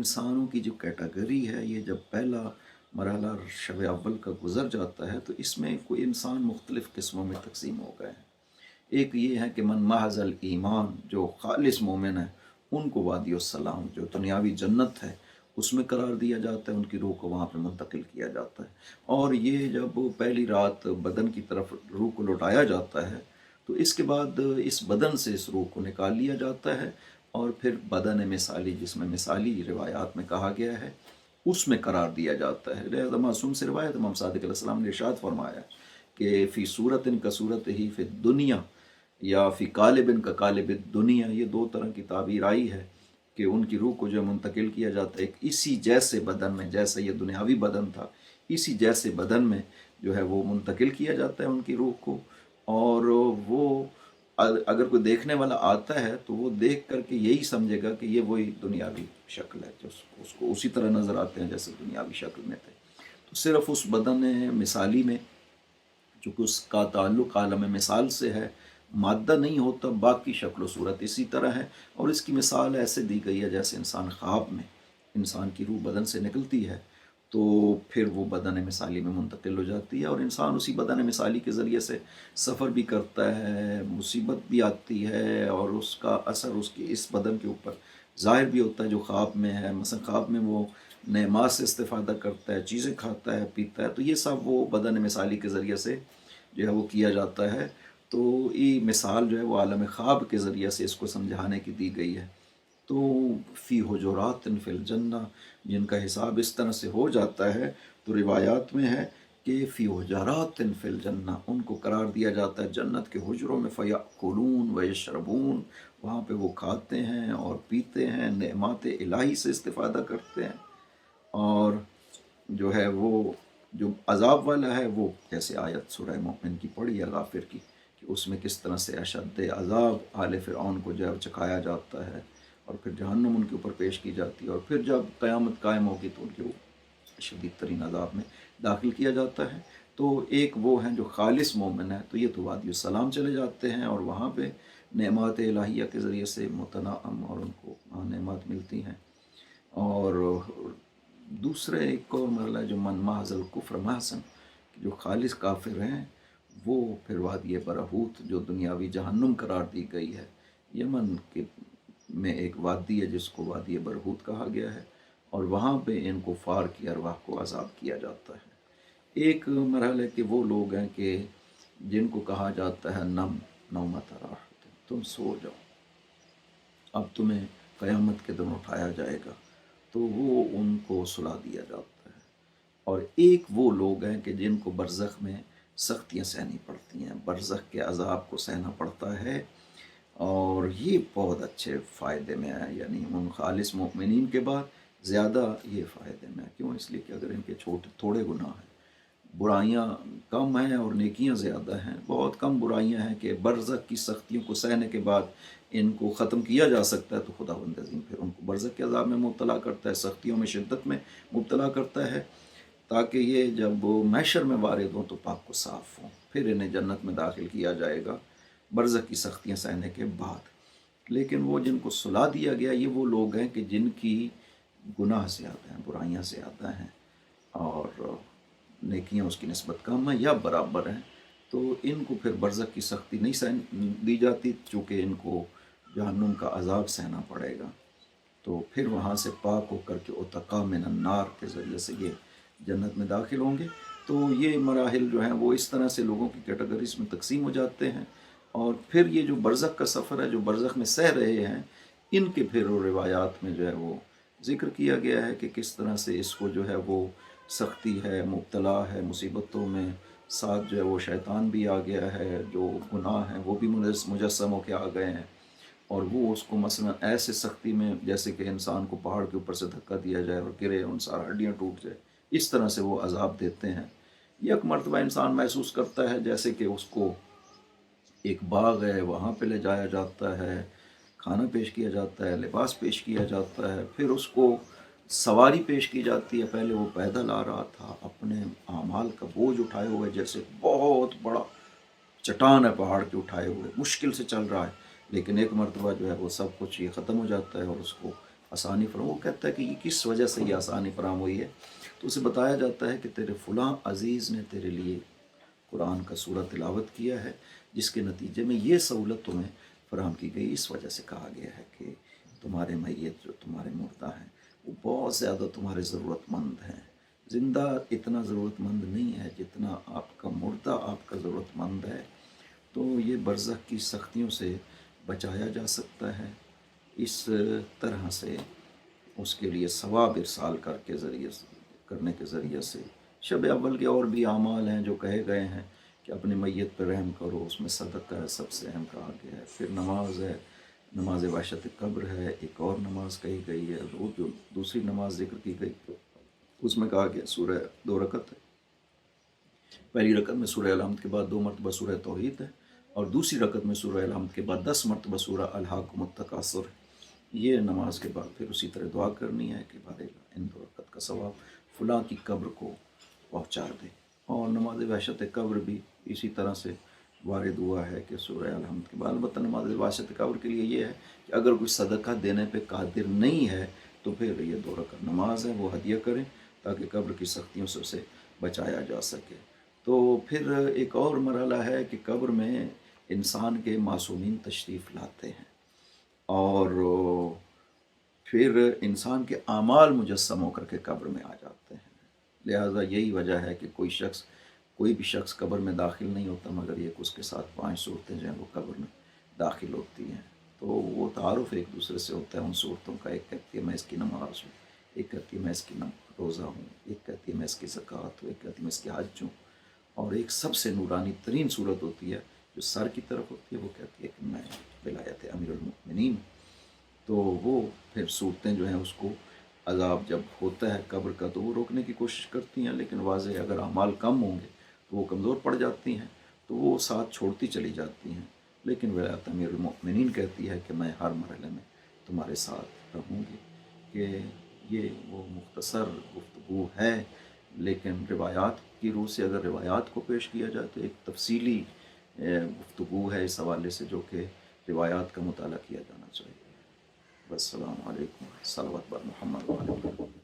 انسانوں کی جو کیٹیگری ہے، یہ جب پہلا مرحلہ شب اول کا گزر جاتا ہے تو اس میں کوئی انسان مختلف قسموں میں تقسیم ہو گئے ہیں۔ ایک یہ ہے کہ من محض الایمان، جو خالص مومن ہے، ان کو وادی السلام جو دنیاوی جنت ہے اس میں قرار دیا جاتا ہے، ان کی روح کو وہاں پہ منتقل کیا جاتا ہے۔ اور یہ جب پہلی رات بدن کی طرف روح کو لوٹایا جاتا ہے تو اس کے بعد اس بدن سے اس روح کو نکال لیا جاتا ہے اور پھر بدن مثالی، جس میں مثالی روایات میں کہا گیا ہے، اس میں قرار دیا جاتا ہے۔ لہذا معصوم سے روایت امام صادق علیہ السلام نے ارشاد فرمایا کہ فی صورت کا صورت ہی فی دنیا یا فی قالب کا قالب دنیا، یہ دو طرح کی تعبیر آئی ہے کہ ان کی روح کو جو منتقل کیا جاتا ہے ایک اسی جیسے بدن میں، جیسا یہ دنیاوی بدن تھا اسی جیسے بدن میں جو ہے وہ منتقل کیا جاتا ہے ان کی روح کو۔ اور وہ اگر کوئی دیکھنے والا آتا ہے تو وہ دیکھ کر کے یہی سمجھے گا کہ یہ وہی دنیاوی شکل ہے، جو اس کو اسی طرح نظر آتے ہیں جیسے دنیاوی شکل میں تھے۔ تو صرف اس بدن مثالی میں، چونکہ اس کا تعلق عالم مثال سے ہے، مادہ نہیں ہوتا، باقی شکل و صورت اسی طرح ہے۔ اور اس کی مثال ایسے دی گئی ہے جیسے انسان خواب میں، انسان کی روح بدن سے نکلتی ہے تو پھر وہ بدن مثالی میں منتقل ہو جاتی ہے اور انسان اسی بدن مثالی کے ذریعے سے سفر بھی کرتا ہے، مصیبت بھی آتی ہے اور اس کا اثر اس کی اس بدن کے اوپر ظاہر بھی ہوتا ہے جو خواب میں ہے۔ مثلا خواب میں وہ نعمات سے استفادہ کرتا ہے، چیزیں کھاتا ہے، پیتا ہے، تو یہ سب وہ بدن مثالی کے ذریعے سے جو ہے وہ کیا جاتا ہے۔ تو یہ مثال جو ہے وہ عالم خواب کے ذریعے سے اس کو سمجھانے کی دی گئی ہے۔ تو فی حجرات فی الجنہ، جن کا حساب اس طرح سے ہو جاتا ہے تو روایات میں ہے کہ فی حجرات فی الجنہ، ان کو قرار دیا جاتا ہے جنت کے حجروں میں، فیأکلون ویشربون، وہاں پہ وہ کھاتے ہیں اور پیتے ہیں، نعمات الہی سے استفادہ کرتے ہیں۔ اور جو ہے وہ جو عذاب والا ہے وہ جیسے آیت سورہ مومن کی پڑھی ہے غافر کی، کہ اس میں کس طرح سے اشد عذاب آل فرعون کو جو ہے چکھایا جاتا ہے اور پھر جہنم ان کے اوپر پیش کی جاتی ہے اور پھر جب قیامت قائم ہوگی تو ان کے شدید ترین عذاب میں داخل کیا جاتا ہے۔ تو ایک وہ ہیں جو خالص مومن ہے، تو یہ تو وادی السلام چلے جاتے ہیں اور وہاں پہ نعمات الہیہ کے ذریعے سے متنعم اور ان کو نعمات ملتی ہیں۔ اور دوسرے ایک اور مرحلہ جو من محض الکفر محسن، جو خالص کافر ہیں، وہ پھر وادی برہوت جو دنیاوی جہنم قرار دی گئی ہے، یمن کے میں ایک وادی ہے جس کو وادی برہوت کہا گیا ہے، اور وہاں پہ ان کفار کی ارواح کو عذاب کیا جاتا ہے۔ ایک مرحلہ کہ وہ لوگ ہیں کہ جن کو کہا جاتا ہے نم نومت راحت، تم سو جاؤ، اب تمہیں قیامت کے دن اٹھایا جائے گا، تو وہ ان کو سلا دیا جاتا ہے۔ اور ایک وہ لوگ ہیں کہ جن کو برزخ میں سختیاں سہنی پڑتی ہیں، برزخ کے عذاب کو سہنا پڑتا ہے، اور یہ بہت اچھے فائدے میں ہے، یعنی ان خالص مؤمنین کے بعد زیادہ یہ فائدے میں ہے۔ کیوں؟ اس لیے کہ اگر ان کے تھوڑے گناہ ہیں، برائیاں کم ہیں اور نیکیاں زیادہ ہیں، بہت کم برائیاں ہیں کہ برزخ کی سختیوں کو سہنے کے بعد ان کو ختم کیا جا سکتا ہے، تو خداوند عظیم پھر ان کو برزخ کے عذاب میں مبتلا کرتا ہے، سختیوں میں شدت میں مبتلا کرتا ہے، تاکہ یہ جب محشر میں وارد ہوں تو پاک کو صاف ہوں، پھر انہیں جنت میں داخل کیا جائے گا برزخ کی سختیاں سہنے کے بعد۔ لیکن وہ جن کو سلا دیا گیا، یہ وہ لوگ ہیں کہ جن کی گناہ زیادہ ہیں، برائیاں زیادہ ہیں اور نیکیاں اس کی نسبت کم ہیں یا برابر ہیں، تو ان کو پھر برزخ کی سختی نہیں سہن دی جاتی، چونکہ ان کو جہنم کا عذاب سہنا پڑے گا۔ تو پھر وہاں سے پاک ہو کر کے اتقا من النار کے ذریعے سے یہ جنت میں داخل ہوں گے۔ تو یہ مراحل جو ہیں وہ اس طرح سے لوگوں کی کیٹیگریز میں تقسیم ہو جاتے ہیں۔ اور پھر یہ جو برزخ کا سفر ہے، جو برزخ میں سہ رہے ہیں، ان کے پھر روایات میں جو ہے وہ ذکر کیا گیا ہے کہ کس طرح سے اس کو جو ہے وہ سختی ہے، مبتلا ہے مصیبتوں میں، ساتھ جو ہے وہ شیطان بھی آ گیا ہے، جو گناہ ہیں وہ بھی مجسم ہو کے آ گئے ہیں، اور وہ اس کو مثلا ایسے سختی میں جیسے کہ انسان کو پہاڑ کے اوپر سے دھکا دیا جائے اور گرے، ان سارا ہڈیاں ٹوٹ جائے، اس طرح سے وہ عذاب دیتے ہیں۔ یک مرتبہ انسان محسوس کرتا ہے جیسے کہ اس کو ایک باغ ہے، وہاں پہ لے جایا جاتا ہے، کھانا پیش کیا جاتا ہے، لباس پیش کیا جاتا ہے، پھر اس کو سواری پیش کی جاتی ہے۔ پہلے وہ پیدل آ رہا تھا، اپنے اعمال کا بوجھ اٹھائے ہوئے، جیسے بہت بڑا چٹان ہے پہاڑ کے اٹھائے ہوئے، مشکل سے چل رہا ہے، لیکن ایک مرتبہ جو ہے وہ سب کچھ یہ ختم ہو جاتا ہے اور اس کو آسانی فراہم، وہ کہتا ہے کہ یہ کس وجہ سے یہ آسانی فراہم ہوئی ہے، تو اسے بتایا جاتا ہے کہ تیرے فلاں عزیز نے تیرے لیے قرآن کا سورہ تلاوت کیا ہے، جس کے نتیجے میں یہ سہولت تمہیں فراہم کی گئی، اس وجہ سے کہا گیا ہے کہ تمہارے میت جو تمہارے مردہ ہیں وہ بہت زیادہ تمہارے ضرورت مند ہیں، زندہ اتنا ضرورت مند نہیں ہے جتنا آپ کا مردہ آپ کا ضرورت مند ہے۔ تو یہ برزخ کی سختیوں سے بچایا جا سکتا ہے اس طرح سے، اس کے لیے ثواب ارسال کرنے کے ذریعے سے۔ شب اول کے اور بھی اعمال ہیں جو کہے گئے ہیں کہ اپنے میت پہ رحم کرو، اس میں صدقہ ہے، سب سے اہم کہا گیا ہے۔ پھر نماز ہے، نماز وحشت قبر ہے، ایک اور نماز کہی گئی ہے، وہ جو دوسری نماز ذکر کی گئی اس میں کہا گیا سورہ 2 رکعت ہے، پہلی رکعت میں سورہ الحمد کے بعد 2 مرتبہ سورہ توحید ہے، اور دوسری رکعت میں سورہ الحمد کے بعد 10 مرتبہ سورہ الہاکم التکاثر ہے۔ یہ نماز کے بعد پھر اسی طرح دعا کرنی ہے کہ بارے ان 2 رکعت کا ثواب فلاں کی قبر کو پہنچا دے۔ اور نماز وحشت قبر بھی اسی طرح سے وارد ہوا ہے کہ سورہ الحمد کے بعد، البتہ نماز وحشت قبر کے لیے یہ ہے کہ اگر کوئی صدقہ دینے پہ قادر نہیں ہے تو پھر یہ 2 رکعت نماز ہے وہ ہدیہ کریں تاکہ قبر کی سختیوں سے اسے بچایا جا سکے۔ تو پھر ایک اور مرحلہ ہے کہ قبر میں انسان کے معصومین تشریف لاتے ہیں، اور پھر انسان کے اعمال مجسم ہو کر کے قبر میں آ جاتے ہیں۔ لہٰذا یہی وجہ ہے کہ کوئی بھی شخص قبر میں داخل نہیں ہوتا مگر یہ کہ اس کے ساتھ 5 صورتیں جو ہیں وہ قبر میں داخل ہوتی ہیں۔ تو وہ تعارف ایک دوسرے سے ہوتا ہے ان صورتوں کا، ایک کہتی ہے میں اس کی نماز ہوں، ایک کہتی ہے میں اس کی روزہ ہوں، ایک کہتی ہے میں اس کی زکوٰۃ ہوں، ایک کہتی ہے میں اس کی حج ہوں، اور ایک سب سے نورانی ترین صورت ہوتی ہے جو سر کی طرف ہوتی ہے، وہ کہتی ہے کہ میں ولایت امیر المؤمنین۔ تو وہ پھر صورتیں جو ہیں اس کو عذاب جب ہوتا ہے قبر کا تو وہ روکنے کی کوشش کرتی ہیں، لیکن واضح اگر اعمال کم ہوں گے تو وہ کمزور پڑ جاتی ہیں تو وہ ساتھ چھوڑتی چلی جاتی ہیں، لیکن ولایت امیر المؤمنین کہتی ہے کہ میں ہر مرحلے میں تمہارے ساتھ رہوں گی۔ کہ یہ وہ مختصر گفتگو ہے، لیکن روایات کی روح سے اگر روایات کو پیش کیا جائے تو ایک تفصیلی گفتگو ہے اس حوالے سے جو کہ روایات کا مطالعہ کیا جانا چاہیے۔ السلام علیکم، صلوات بر محمد وعلیہ وسلم۔